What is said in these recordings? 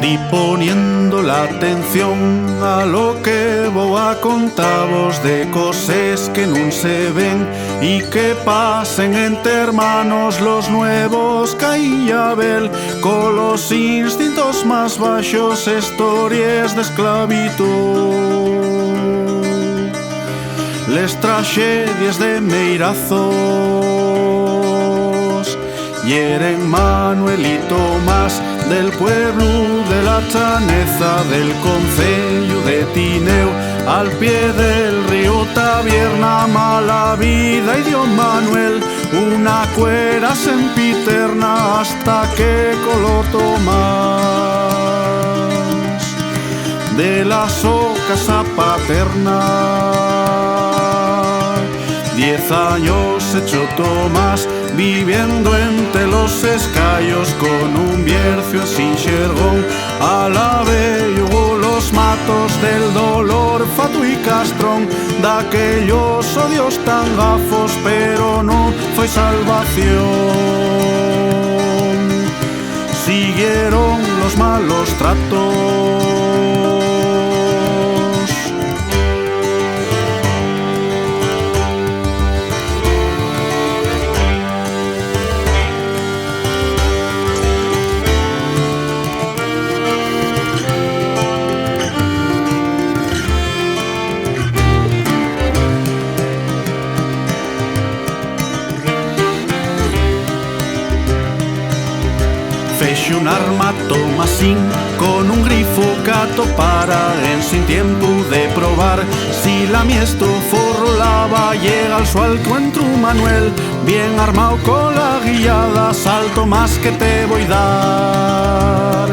Di poniendo la atención a lo que voy a contaros de cosas que nun se ven y que pasen entre hermanos los nuevos Caillabel, con los instintos más bajos, historias de esclavitud, les tragedias de meirazos. Hieren Manuel y Tomás del pueblo de la Chaneza, del concello de Tineo, al pie del río Tabierna, mala vida y dio Manuel una cuera sempiterna hasta que coló Tomás de la so casa paterna. 10 años echó Tomás viviendo entre los escayos, con un biercio sin xergón, a la vez llegó los matos del dolor fatu y castrón, d'aquellos odios tan gafos, pero no fue salvación. Siguieron los malos tratos. Fexe un arma Tomasín con un grifo que atopara en sin tiempo de probar. Si la miesto forrolaba, llega al su encuentro Manuel, bien armado con la guillada, salto más que te voy dar.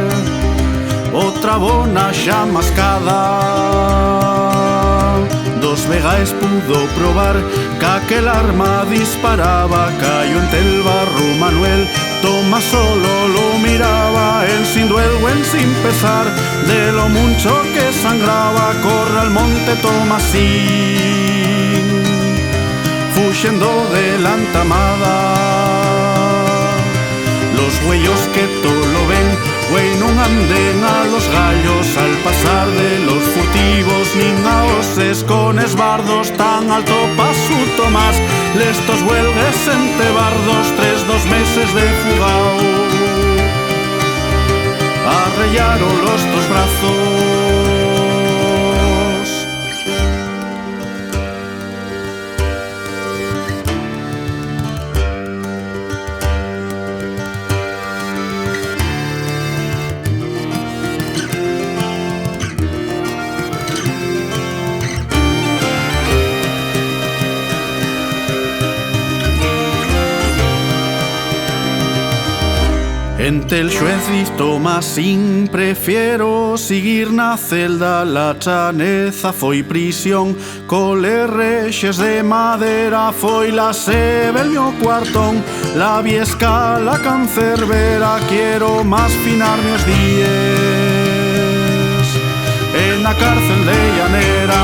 Otra bona ya mascada, 2 vegas pudo probar, que aquel arma disparaba, cayó entre el barro Manuel. Tomás solo lo miraba, en sin duelo, en sin pesar, de lo mucho que sangraba, corre al monte Tomasín, fugiendo de la entamada. Los güeyos que todo lo ven, güey, no anden a los gallos, al pasar de los furtivos, ni a oses con esbardos tan alto pa' su Tomás. Lestos huelgues entre bardos, 2 meses de fugao, arrellaron los 2 brazos. Entre el xuez y Tomasín prefiero seguir na celda. La Chaneza foi prisión, cole rexes de madera, foi la sebe el mio cuartón. La viesca, la cancerbera, quiero más finar meus días en la cárcel de Llanera.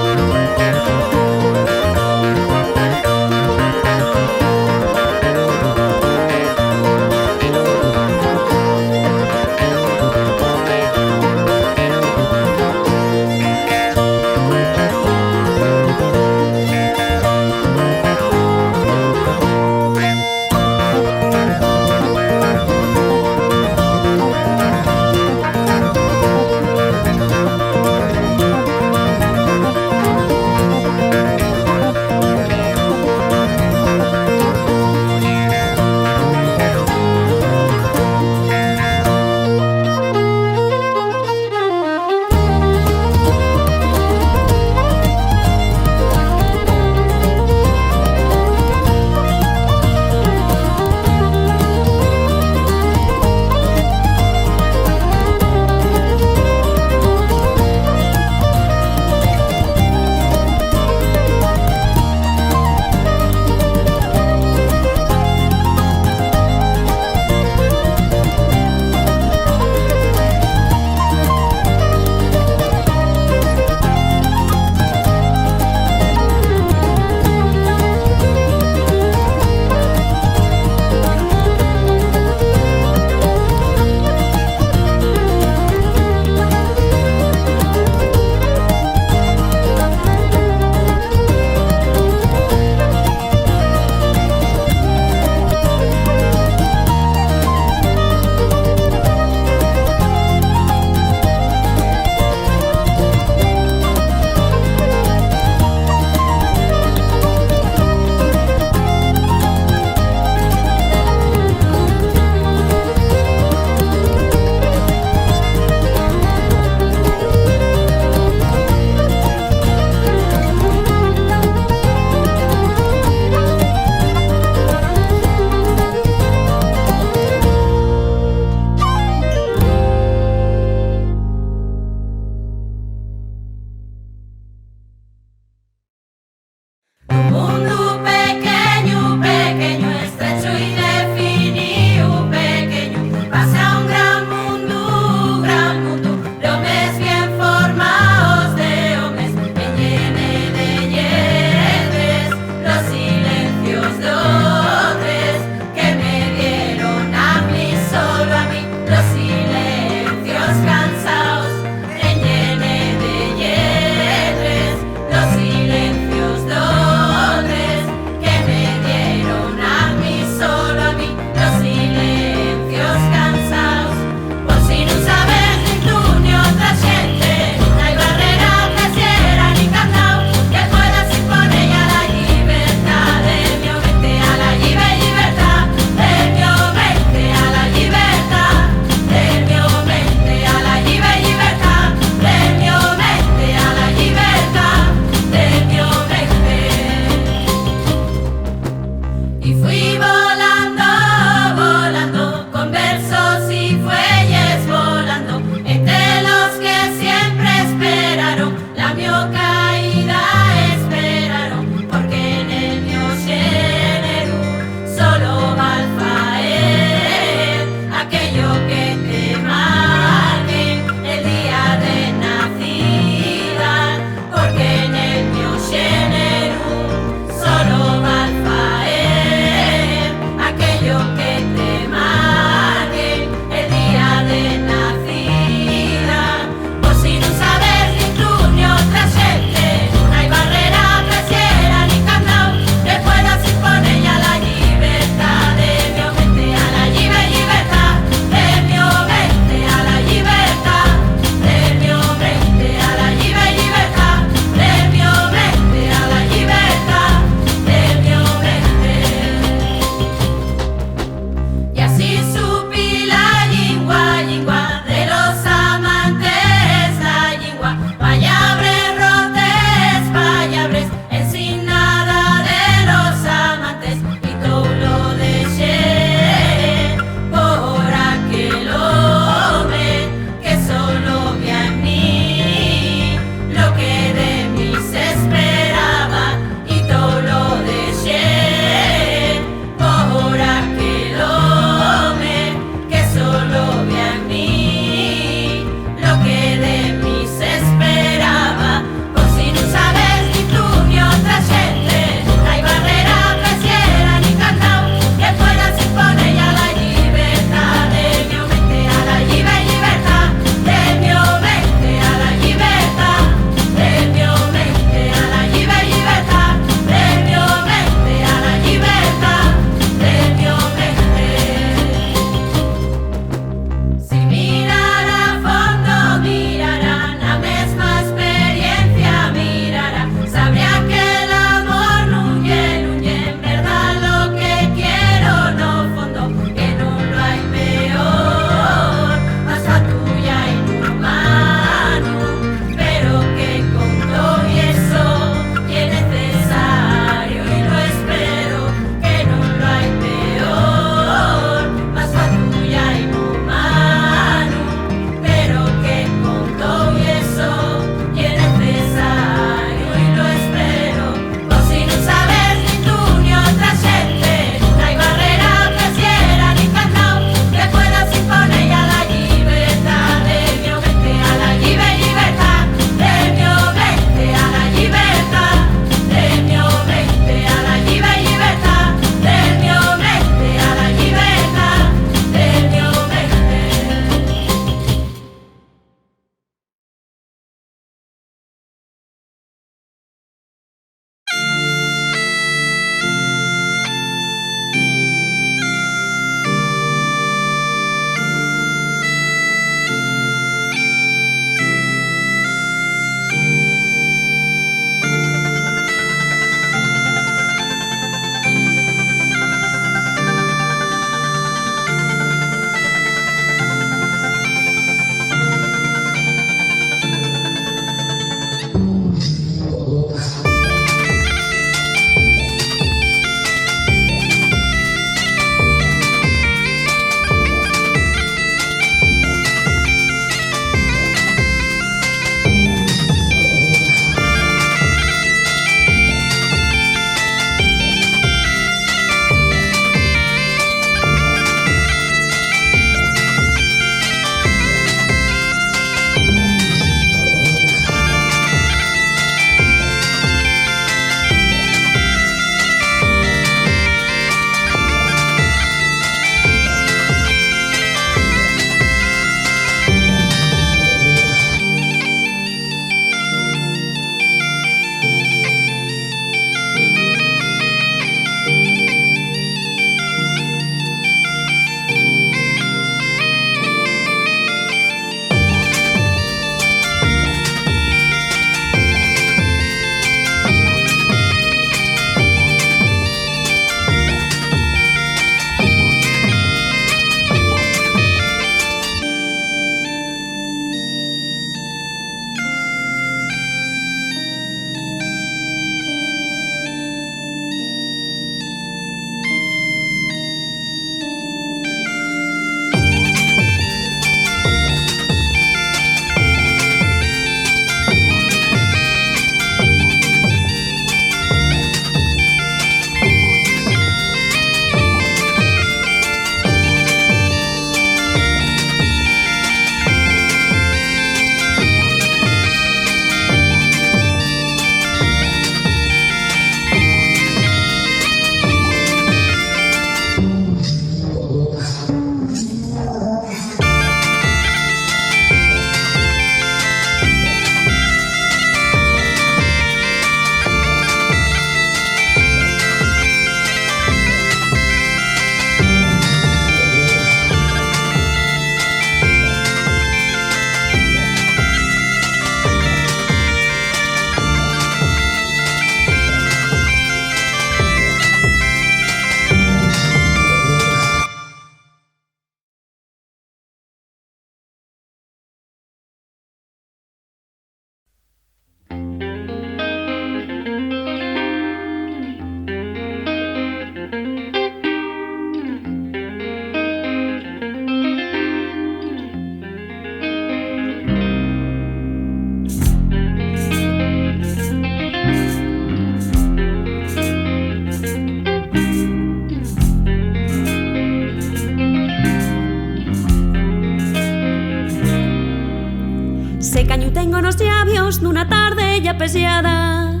nos llavios nunha tarde ya pesiada.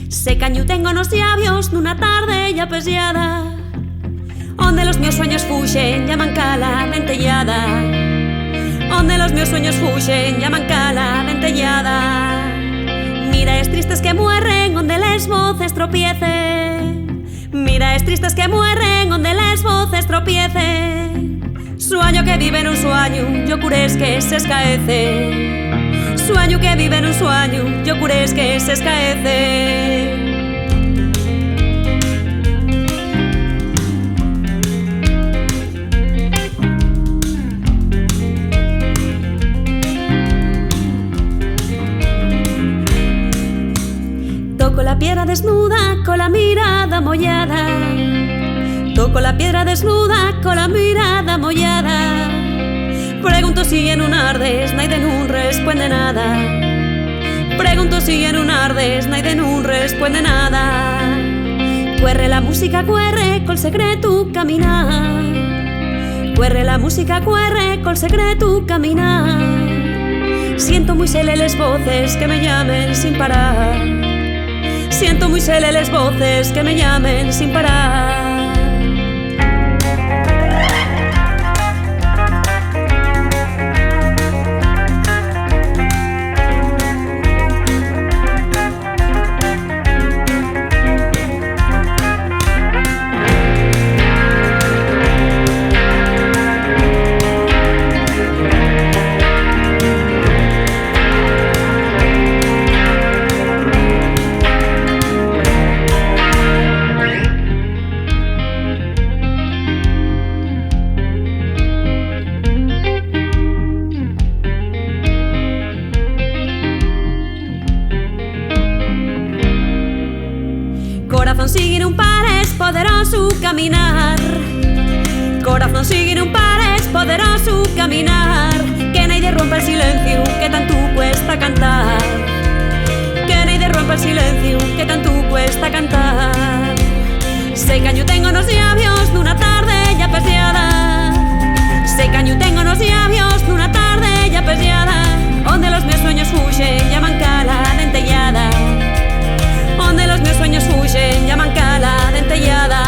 Se cañu tengo nos llavios nunha tarde ya pesiada, onde los meus sueños fuxen llaman cala dentellada, onde los meus sueños fuxen llaman cala dentellada. Mira es tristes que mueren onde les voces tropiecen, mira es tristes que mueren onde les voces tropiecen. Sueño que vive en un sueño, yo cures que se escaece. Sueño que vive en un sueño, yo cures que se escaece. Toco la piedra desnuda con la mirada mollada. Toco la piedra desnuda con la mirada mollada. Pregunto si en un ardes, naide nun responde nada. Pregunto si en un ardes, naide nun responde nada. Cuerre la música, cuerre col secreto caminar. Cuerre la música, cuerre col secreto caminar. Siento muy sele les voces que me llamen sin parar. Siento muy sele les voces que me llamen sin parar. Corazón sigue un pares poderoso caminar. Corazón sigue un pares poderoso caminar. Que nadie rompa el silencio que tanto cuesta cantar. Que nadie rompa el silencio que tanto cuesta cantar. Se cañu tengo nos llavios nunha tarde ya pesiada. Se cañu tengo nos llavios nunha tarde ya pesiada, onde los meus sueños fuxen llaman cala dentellada. Onde los meus sueños fuxen llaman cala dentellada.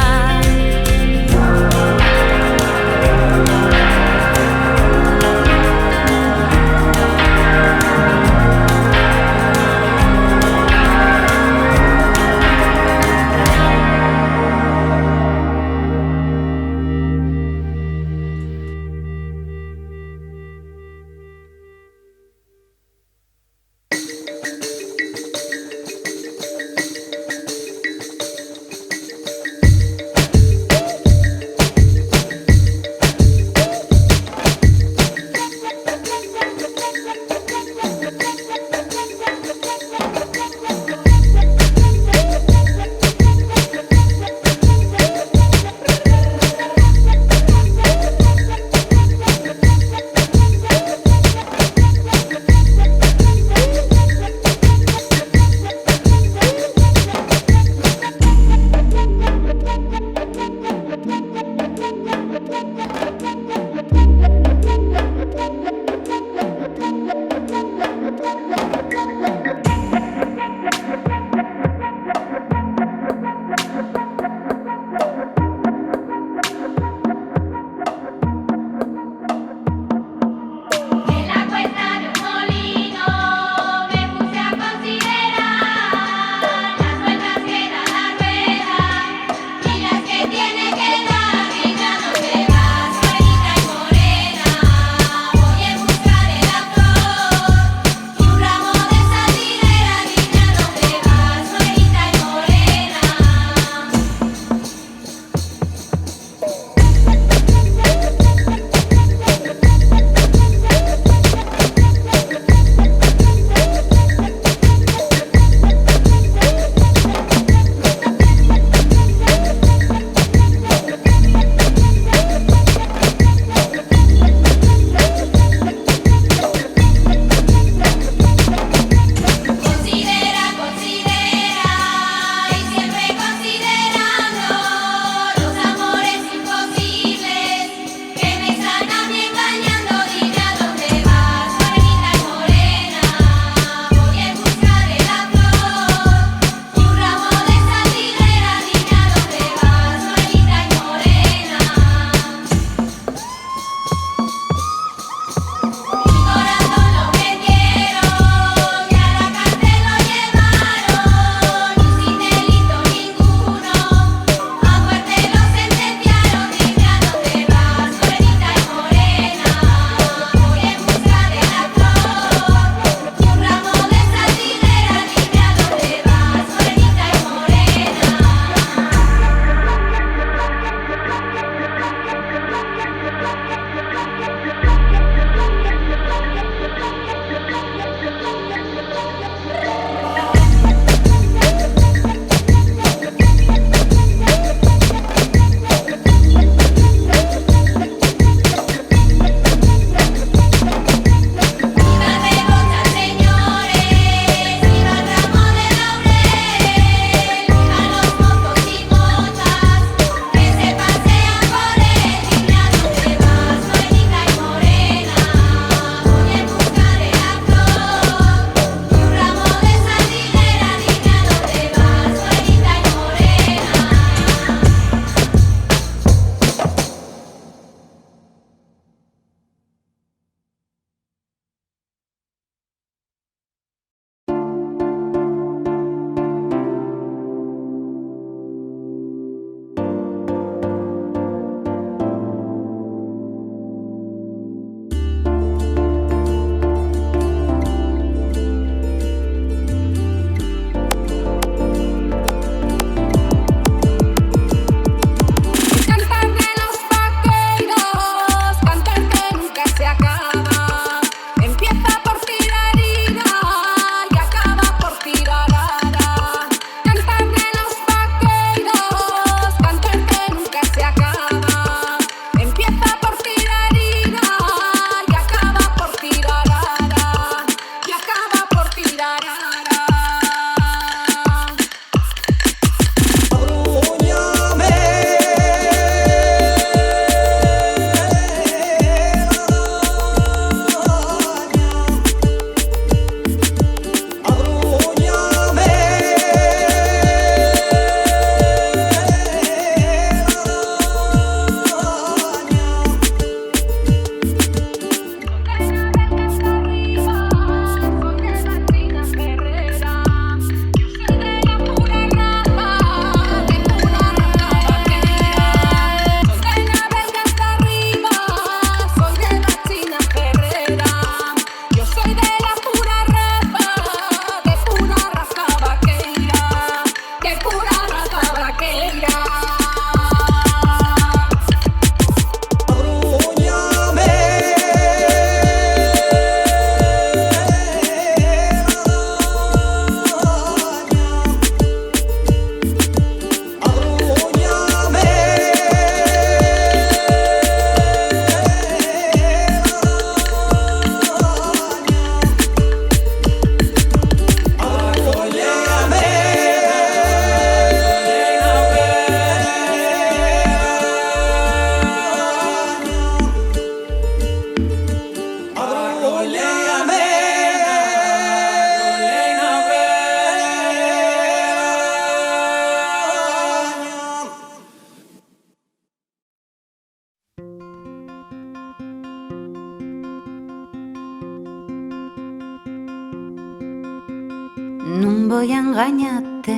Non voy a engañarte,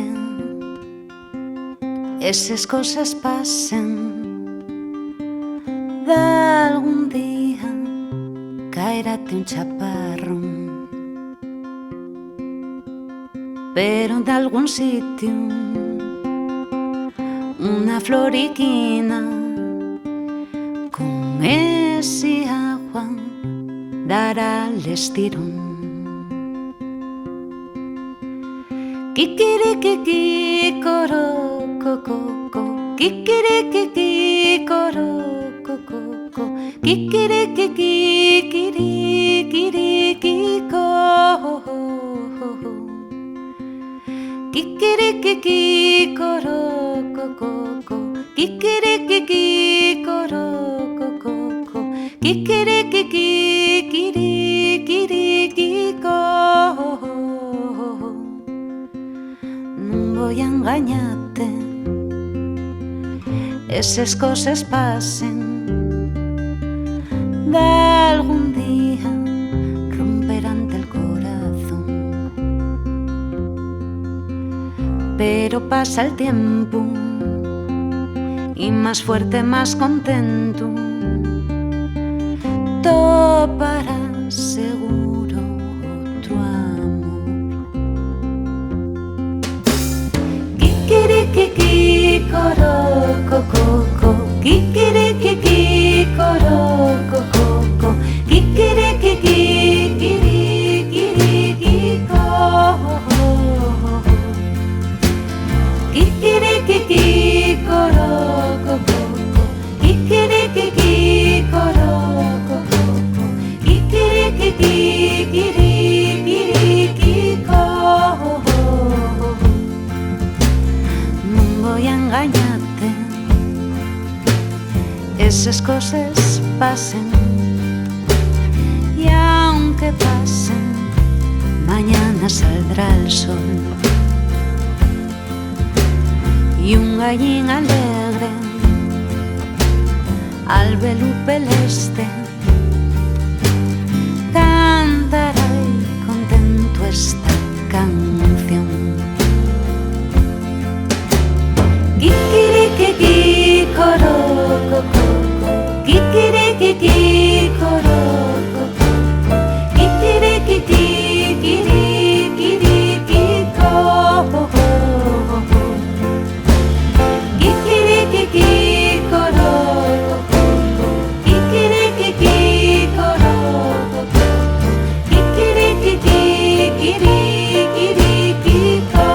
esas cosas pasen. D'algún día caerate un chaparrón, pero de algún sitio una floriquina con ese agua dará el estirón. Kikirikiki coro coco, kikirikiki coro coco, kikirikiki kirikiriki co, kikirikiki coro coco, kikirikiki coro coco, kikirikiki kirikiriki co. Voy a engañarte, esas cosas pasen. De algún día romperán el corazón, pero pasa el tiempo y más fuerte, más contento, toparás seguro otro amor. Kikirikiki coro coco, kikirikiki coro coco, kikirikiki kirikiriki co, kikirikiki coro coco, kikirikiki coro coco, kikirikiki kirikiriki co. Voy a engañarte, esas cosas pasen, y aunque pasen, mañana saldrá el sol, y un gallín alegre al velú este cantará y contento esta canción. Kikirikiki coro coco, kikirikiki coro coco, kikirikiki kirikiriki co, kikirikiki coro coco, kikirikiki coro coco, kikirikiki kirikiriki co.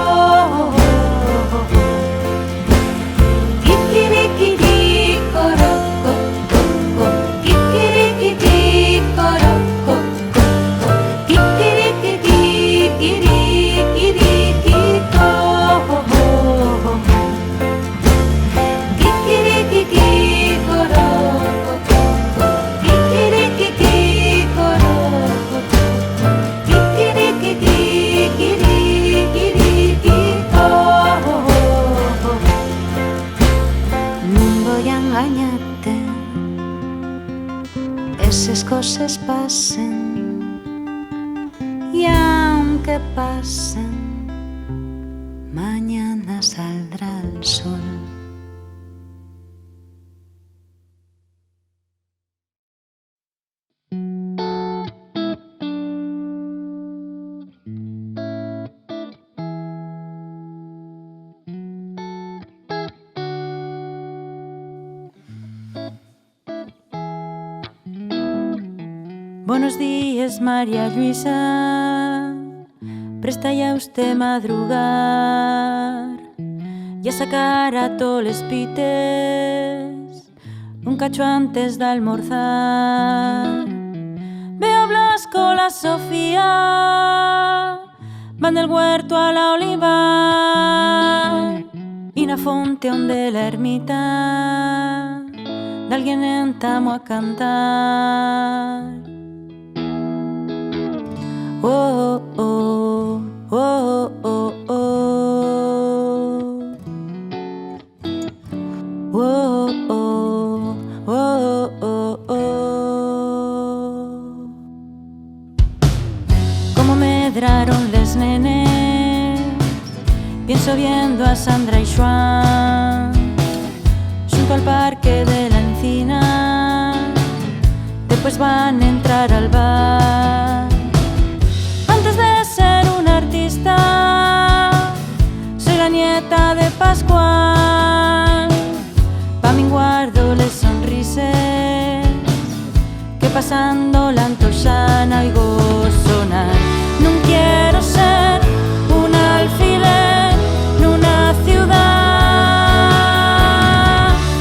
Esas cosas pasen, y aunque pasen, mañana saldrá el sol. Buenos días, María Luisa, presta ya usted madrugar y a sacar a todos los pites un cacho antes de almorzar. Veo a Blas con la Sofía, van del huerto a la oliva y na fonte onde la ermita de alguien entamo a cantar. Oh, oh, oh, oh, oh. Oh, oh, oh, oh, oh. Como medraron les nenes Pienso viendo a Sandra y Joan junto al parque de la Encina. Después van a entrar al bar. Antes de ser un artista, soy la nieta de Pascual. Pa' mi guardo les sonrises que pasando la antollana oigo sonar. No quiero ser un alfiler en una ciudad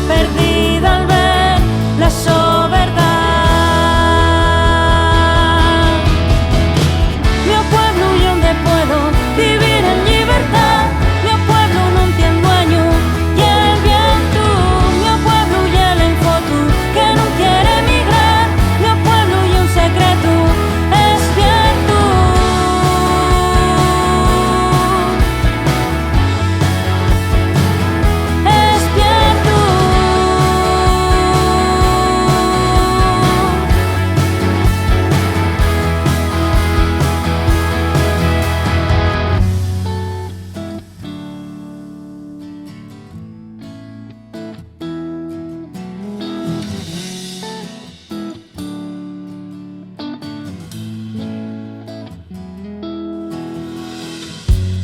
perdida al ver la soberana. Mi pueblo y donde puedo vivir en libertad. Mi pueblo no tiene dueño y el viento. Mi pueblo y el enfoto que no quiere emigrar. Mi pueblo y un secreto es cierto. Es cierto.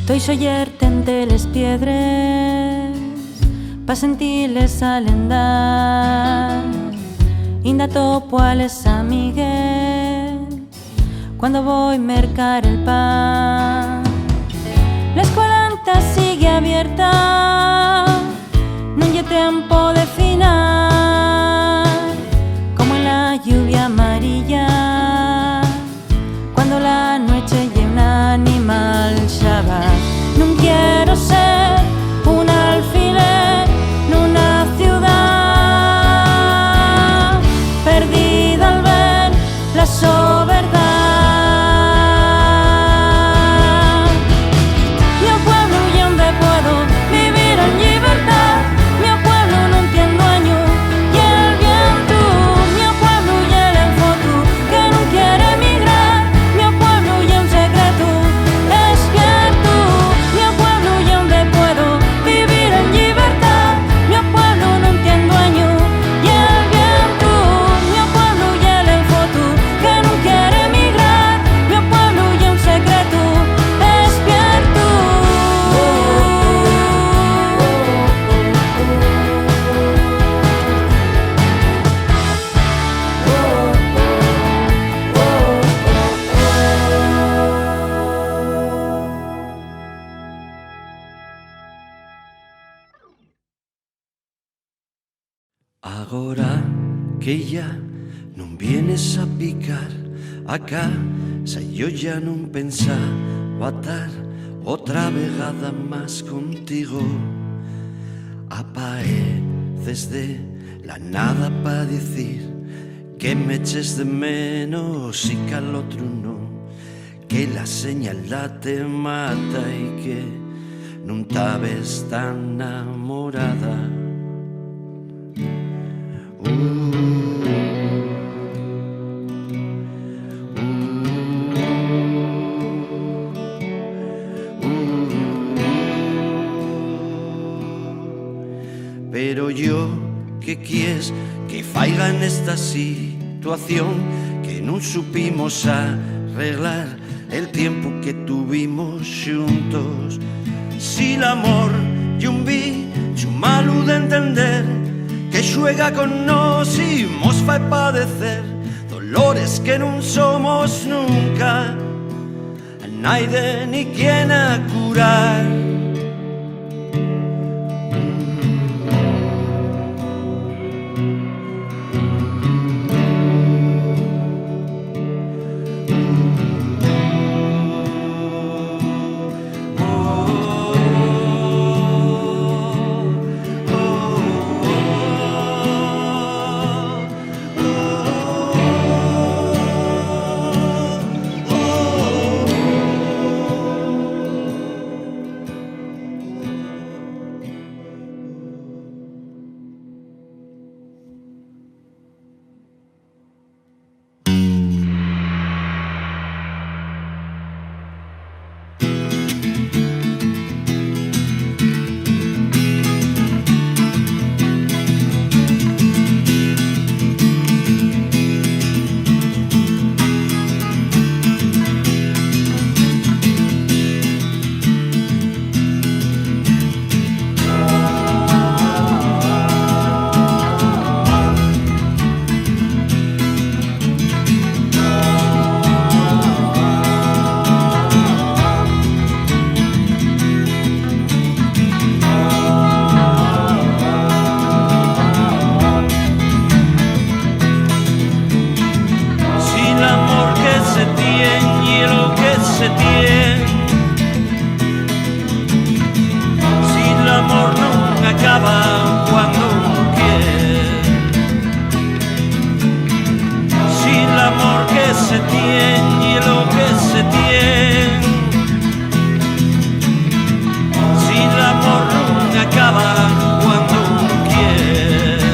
Estoy soyerte entre les piedres pa' sentirles alendar. Inda topo a les amigues cuando voy a mercar el pan. La escuelanta sigue abierta, no hay tiempo de final, como en la lluvia amarilla, cuando la noche llena un animal Shabbat. No quiero ser un alfiler en una ciudad perdida al ver la soberana. Mi pueblo y donde puedo vivir en libertad. Mi pueblo no tiene dueño y el viento. Mi pueblo y el enfoto que no quiere emigrar. Mi pueblo y un secreto es cierto. Mi pueblo y donde puedo vivir en libertad. Mi pueblo no tiene dueño y el viento. Mi pueblo y el enfoto que no quiere emigrar. Mi pueblo y un secreto es cierto. Agora que ya non vienes a picar acá, xa yo ya non pensaba atar outra vegada más contigo. Apareces de la nada pa dicir que me eches de menos y que al otro no, que la señala te mata y que non tabes tan enamorada. Pero yo, ¿qué quieres que faiga en esta situación que no supimos arreglar el tiempo que tuvimos juntos? Si el amor y un bicho malo de entender que xuega con nos y mos fai padecer dolores que non somos nunca, a naide ni quien a curar. se tiene, si el amor no acaba cuando uno quiere, si el amor que se tiene y lo que se tiene, si el amor no acaba cuando uno quiere.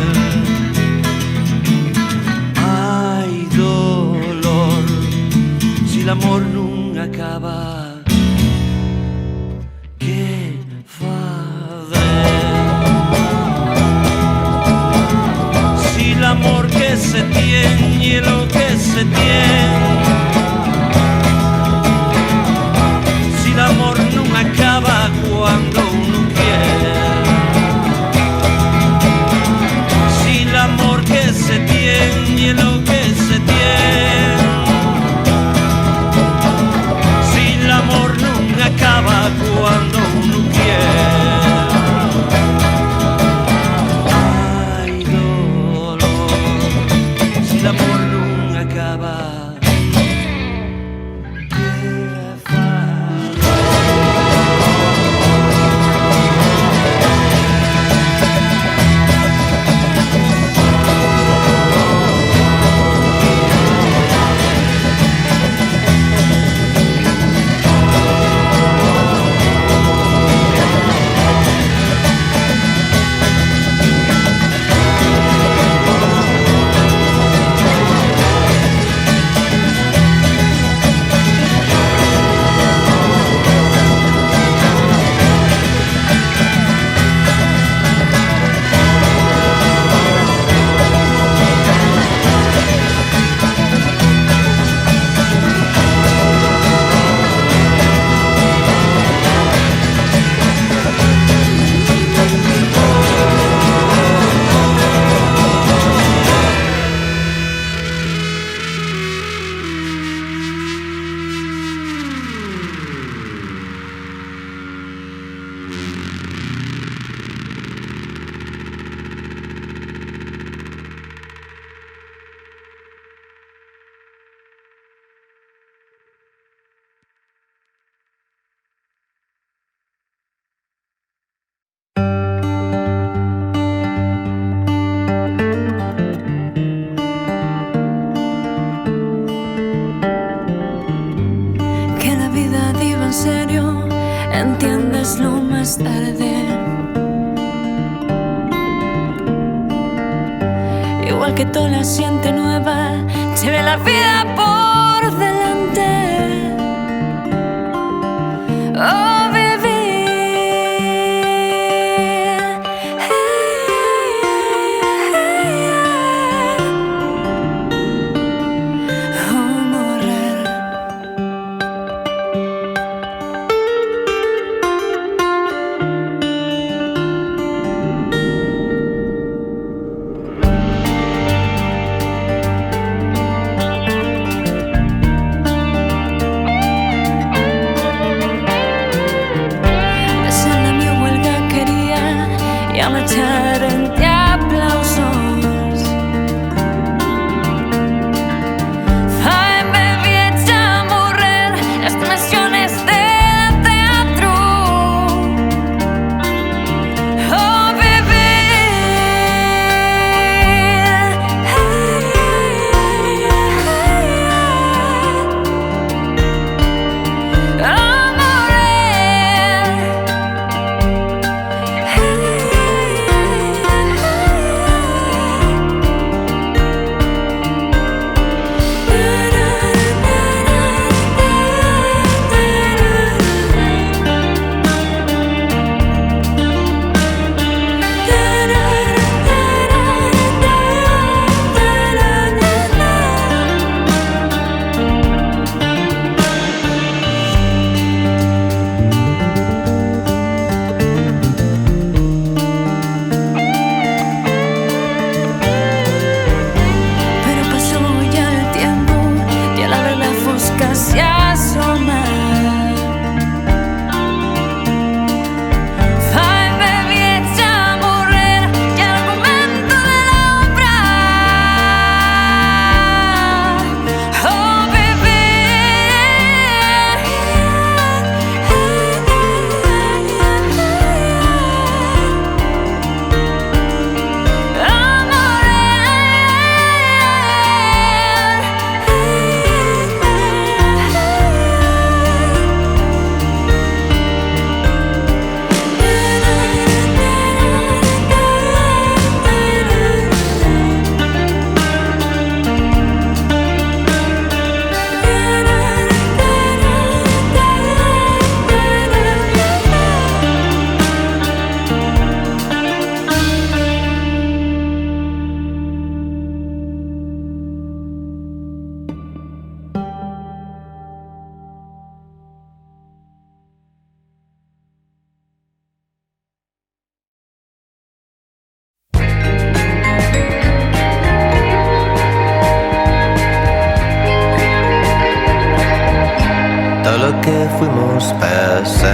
Ay, dolor, si el amor no acaba. El amor que se tiene y lo que se tiene, si el amor no acaba cuando uno quiere, si el amor que se tiene y lo que se tiene, si el amor no acaba cuando uno quiere. El amor nunca acaba. Entiéndeslo más tarde. Igual que toda la siente nueva, lleve la vida por delante. Oh,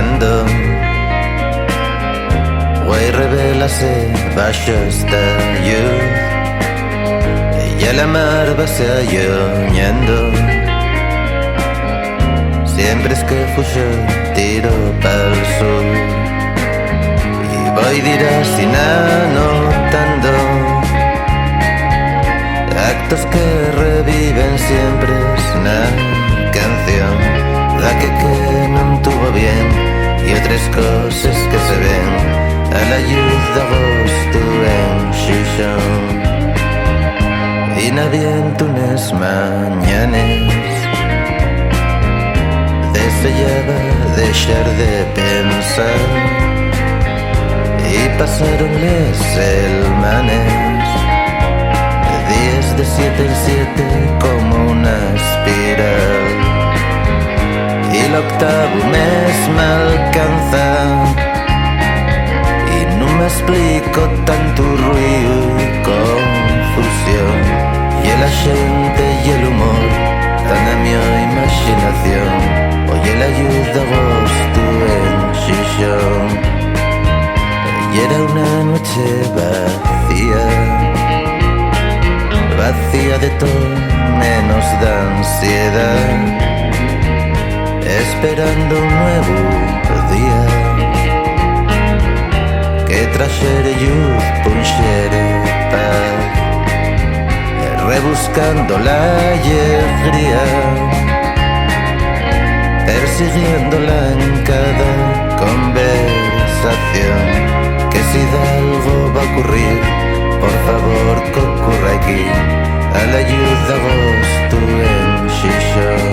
soñando. Güey revela-se baixo esta luz y la mar va se alloñando. Siempre es que fuixo tiro pa'l sur y voy dirás sin anotando actos que reviven siempre es una canción la que non tuvo bien y otras cosas que se ven a la luz de agosto en Xixón y nadie en tunes mañanes se lleva a dejar de pensar y pasaron les semanas, días de 7 en 7 como una espiral y el octavo mes me alcanza y no me explico tanto ruido y confusión y la gente y el humor dan a mi imaginación. Oye la luz de agosto en Xixón y era una noche vacía, vacía de todo menos de ansiedad, esperando un nuevo día que trajere luz, punxere paz, rebuscando la alegría, persiguiéndola en cada conversación, que si de algo va a ocurrir, por favor que ocurra aquí, a la luz de agosto en Xixón.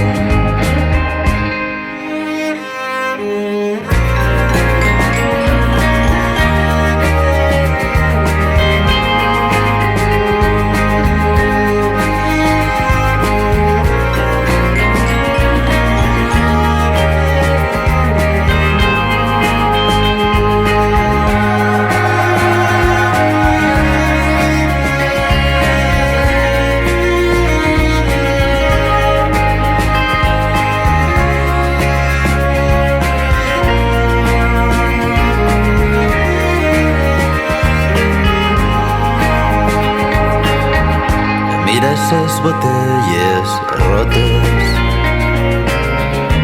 Esas botellas rotas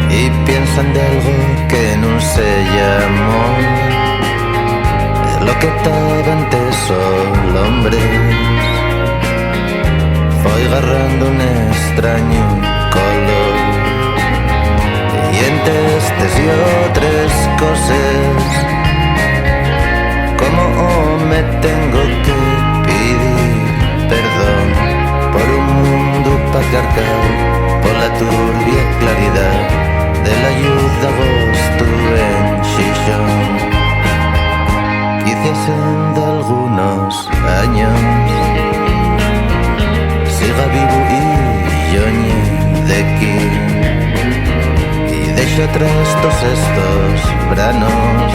y piensan de algo que no se llamó lo que estaba antes solo hombre fue agarrando un extraño color y entre estas y otras cosas como me tengo que pedir perdón por un mundo pacarcao, por la turbia claridad de la luz de agosto en Xixón. Quizás en algunos años siga vivo y yo ni de aquí y dejo atrás todos estos veranos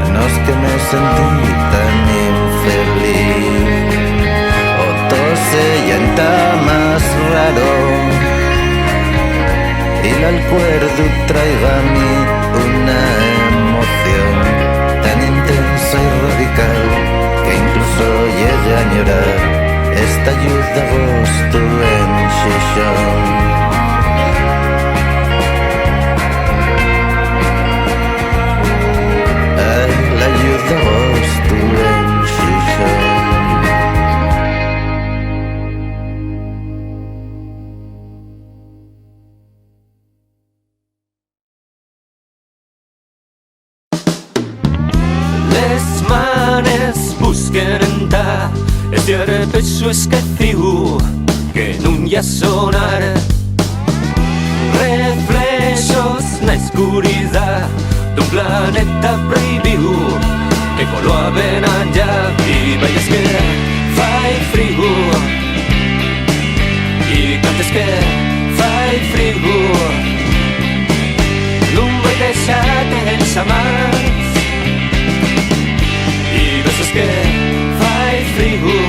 en los que me sentí tan infeliz. Se llanta más raro y el acuerdo traiga a mí una emoción tan intensa y radical que incluso llegue a añorar esta luz de agosto en Xixón. La luz de agosto en Xixón. Este peso esquecido que nun ya sonar reflexos na escuridad dun planeta prohibido que con lo avena ya viva y es que fai frío y cantes que fai frío non vai deixarte ensa máis y besos que fai frío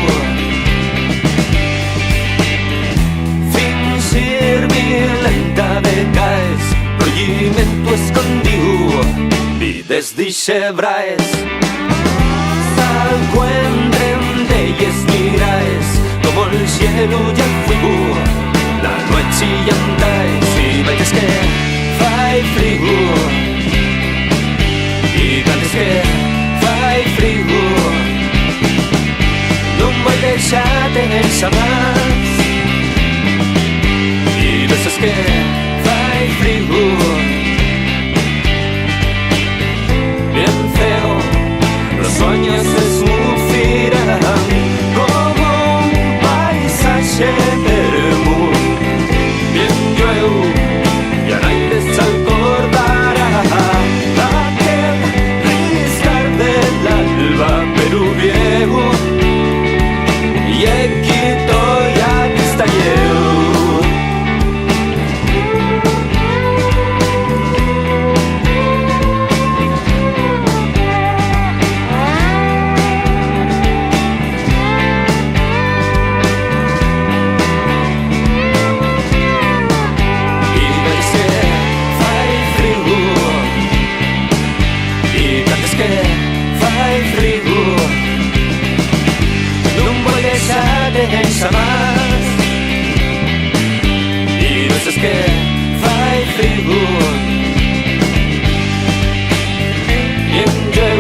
fingir violenta de caes seguimento escondiu i des d'Ixebraes s'encuentren d'elles miraes com el cielo y el fuego la noche y andáis y veies que fai frío y cantes que fai frío non vuoi deixar-te jamás y veces que fai frío bien feo los sueños se esmufirán como un paisaje hermoso bien llueu y a nadie se acordará aquel riscar del alba pero viejo y aquí estoy, aquí está yo. Jamás y veces que fai frío bien yo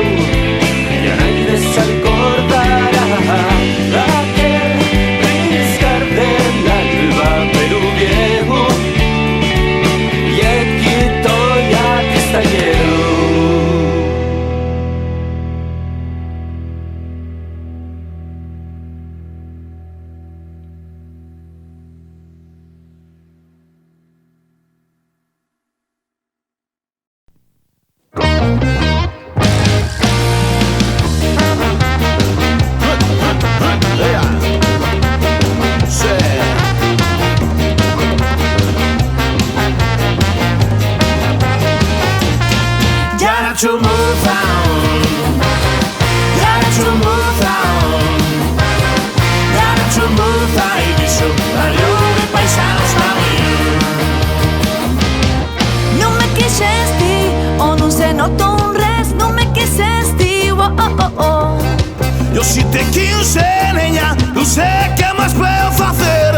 y a nadie se acordará aquel riscar del alba pero viejo y aquí estoy, aquí está yo. Yo si te quise, niña, no sé qué más puedo hacer.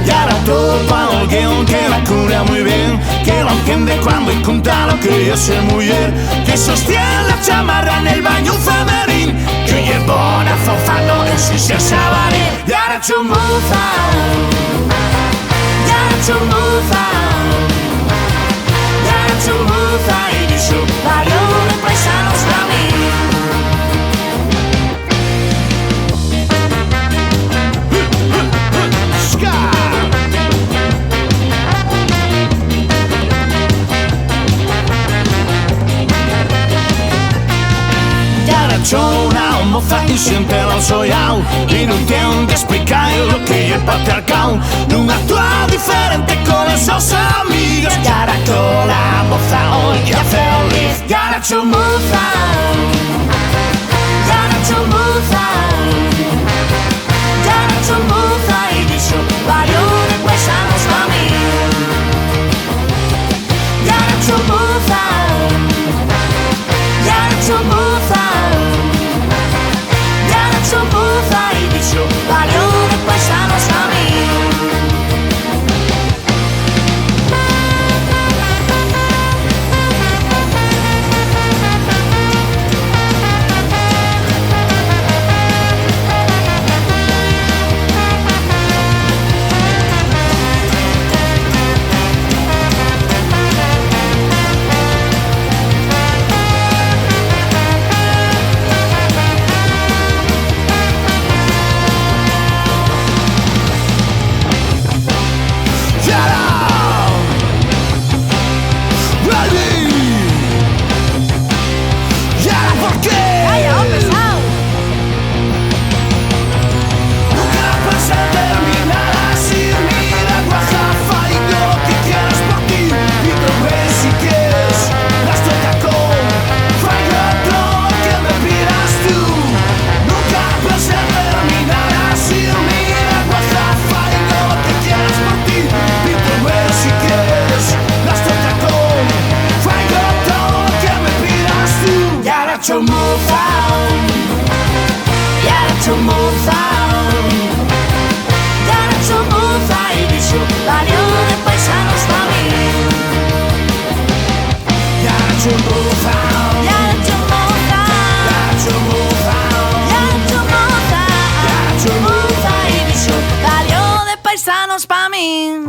Y ahora topa alguien que la cura muy bien, que lo entiende cuando y cuenta lo que yo sé muy bien, que sostiene la chamarra en el baño femenino, que oye bona fofando en su ser sabarín. Y ahora chumuza, y ahora chumuza, y ahora chumuza y dice varios de paisanos a mí. C'ho una moza y siempre lo soy out y no entiende explicar lo que es patriarcal. No actúa diferente con esos amigos. Y ahora con la moza hoy ya feliz. Y ahora c'ho moza, y ahora c'ho moza, y ahora c'ho moza y dice varios de paisanos a mí. Y ahora c'ho moza, y ahora c'ho moza. Y dice varios de paisanos a mí. fin.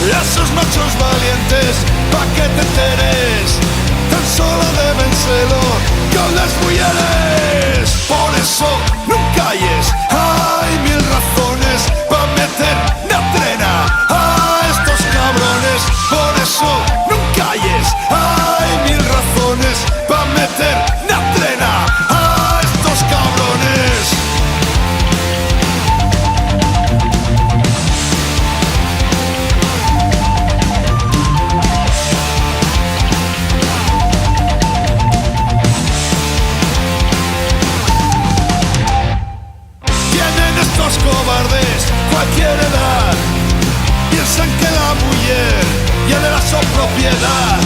Esos machos valientes, pa' que te enteres, tan solo deben serlo con las mujeres. Por eso nunca calles, hay mil razones pa' meter la trena a estos cabrones. Por eso nunca calles, hay mil razones pa' meter la trena a estos cabrones. Cobardes, cualquier edad, piensan que la mujer y el de la su propiedad.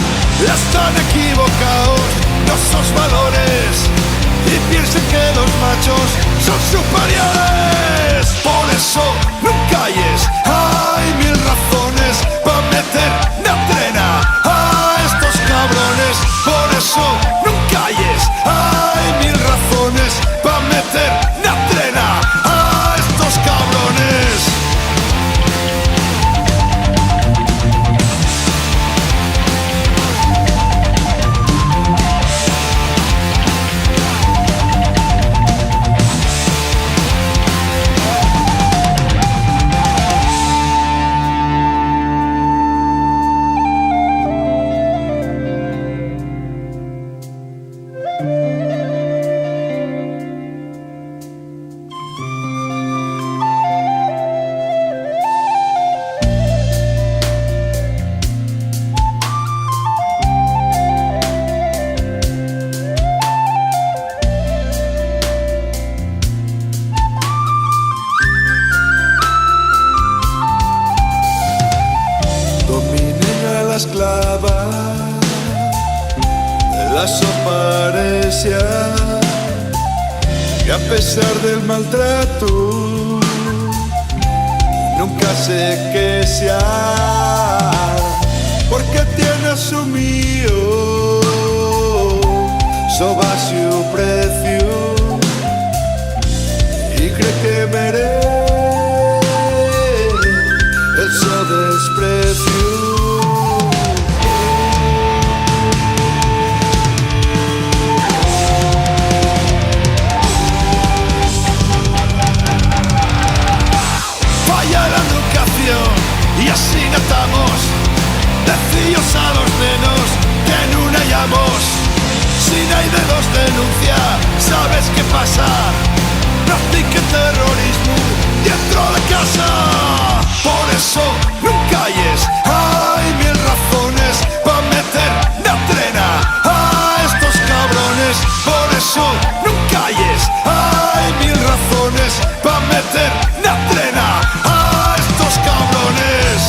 Están equivocados nuestros valores y piensan que los machos son superiores. Por eso nunca calles, hay mil razones para meter la trena a estos cabrones. Por eso nunca calles, hay mil razones para meter la trena a estos cabrones. Y a pesar del maltrato, nunca sé qué sea, porque tiene asumido su vacío precio y cree que merece el su desprecio. Y así natamos decillos a los nenos que en una hallamos. Si hay de dos denuncia, ¿sabes qué pasa? Practiquen terrorismo dentro de casa. Por eso nunca calles, hay mil razones para meter la trena a estos cabrones. Por eso nunca calles, hay mil razones para meter la trena a estos cabrones.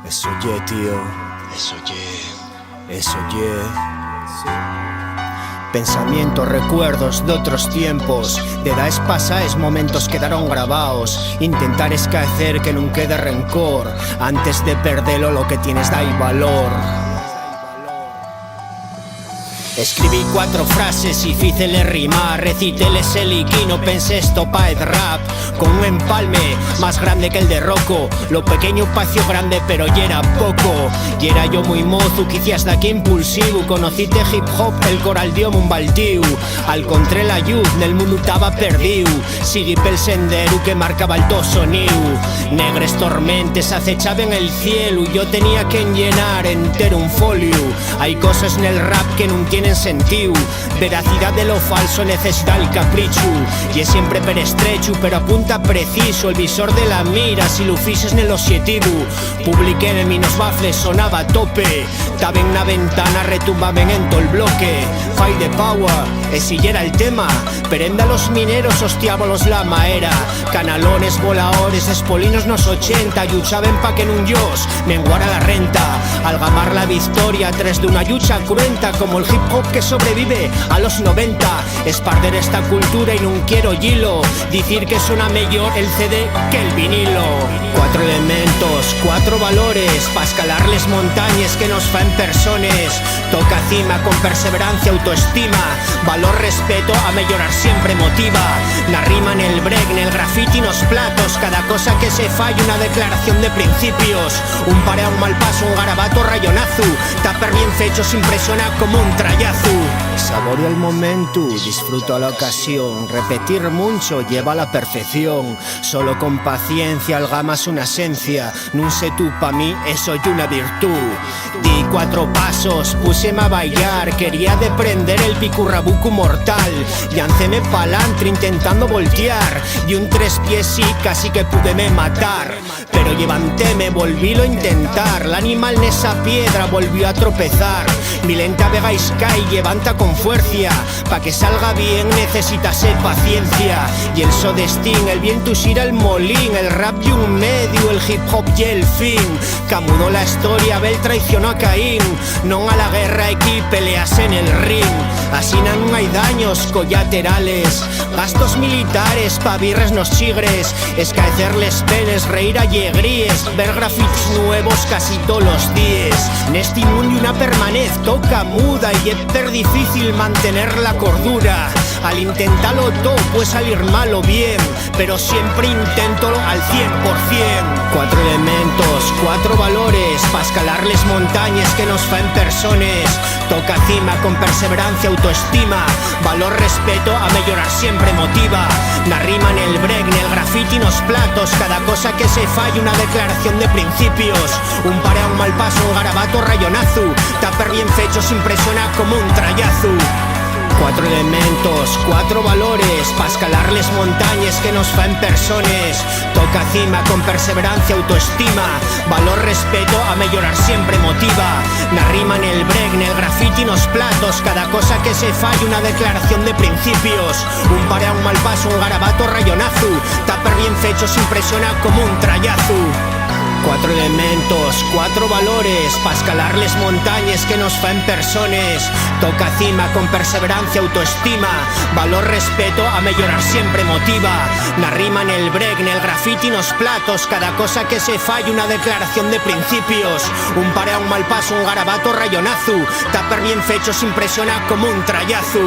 Eso ye, tío. Eso ye. Pensamientos, recuerdos de otros tiempos, de edades pasadas, momentos quedaron grabados. Intentar escaecer que no quede rencor, antes de perderlo lo que tienes da valor. Escribí 4 frases y fícele rimar, reciteles el y no pensé esto pa' el rap. Con un empalme más grande que el de Rocco, lo pequeño pació grande pero ya era poco. Y era yo muy mozo, quizás d'aquí impulsivo, conocite hip hop, el coral dio un baldiu. Al contré la lluz, nel mundo tava perdiu, sigui pel sendero que marcaba el to soniu. Negres tormentes acechaban el cielo, yo tenía que llenar entero un folio. Hay cosas en el rap que no tienen sentido, veracidad de lo falso necesita el capricho. Y es siempre per estrecho, pero apunta preciso el visor de la mira si lo fises en el objetivo. Publiqué de minos bafles, sonaba a tope, estaba en una ventana, retumbaban en todo el bloque. Fight the power, ese ya era el tema, perenda los mineros, hostiábalos la maera. Canalones, voladores, espolinos nos 80, luchaban pa' que en un yos menguara la renta. Al gamar la victoria, tres de una lucha cruenta, como el hip hop que sobrevive a los 90. Es perder esta cultura y no quiero hilo, decir que suena mejor el CD que el vinilo. 4 elementos, 4 valores, pa' escalar les montañas que nos fan personas. Toca cima con perseverancia, autoestima, valor, respeto, a mejorar siempre motiva. La rima en el break, en el graffiti, en los platos, cada cosa que se falla una declaración de principios. Un pare a un mal paso, un garabato rayonazo, taper bien fechos impresiona como un trayazo. Saboreo el momento, disfruto la ocasión, repetir mucho lleva a la perfección. Solo con paciencia algamas una esencia, nun sé tú pa' mí eso y una virtud. Di 4 pasos, puseme a bailar, quería deprender el picurrabuco mortal. Llancéme pa'lantro intentando voltear, y un 3 pies sí casi que pude me matar. Pero levantéme, volvílo a intentar, el animal en esa piedra volvió a tropezar. Mi lenta vega y sky levanta con fuerza, pa' que salga bien necesitase paciencia. Y el sodestín, el viento usira el molín, el rap y un medio, el hip hop y el fin. Camudó la historia, Abel traicionó a Caín, non a la guerra aquí peleas en el ring. Así no hay daños colaterales, gastos militares pa' birres nos chigres, escaecerles penes, reír a llegríes, ver grafitis nuevos casi todos los días. En este mundo una permanez toca muda y es per difícil mantener la cordura. Al intentarlo todo puede salir mal o bien, pero siempre inténtalo al 100%. 4 elementos, 4 valores, pa' escalarles montañas que nos fan personas. Toca cima con perseverancia, autoestima, valor, respeto, a mejorar siempre motiva. La rima en el break, en el graffiti, en los platos, cada cosa que se falla una declaración de principios. Un pare a un mal paso, un garabato rayonazo, taper bien fechos impresiona como un trayazo. 4 elementos, 4 valores, pa' escalarles montañas que nos fan personas. Toca cima con perseverancia, autoestima, valor, respeto, a mejorar siempre motiva. La rima en el break, en el graffiti, en los platos, cada cosa que se falla una declaración de principios. Un pare a un mal paso, un garabato rayonazo, taper bien fechos impresiona como un trayazo. 4 elementos, 4 valores, pa' escalarles montañas que nos fan personas. Toca cima con perseverancia, autoestima, valor, respeto, a mejorar siempre motiva. La rima en el break, en el graffiti, en los platos, cada cosa que se falla una declaración de principios. Un pare a un mal paso, un garabato rayonazo, taper bien fechos impresiona como un trayazo.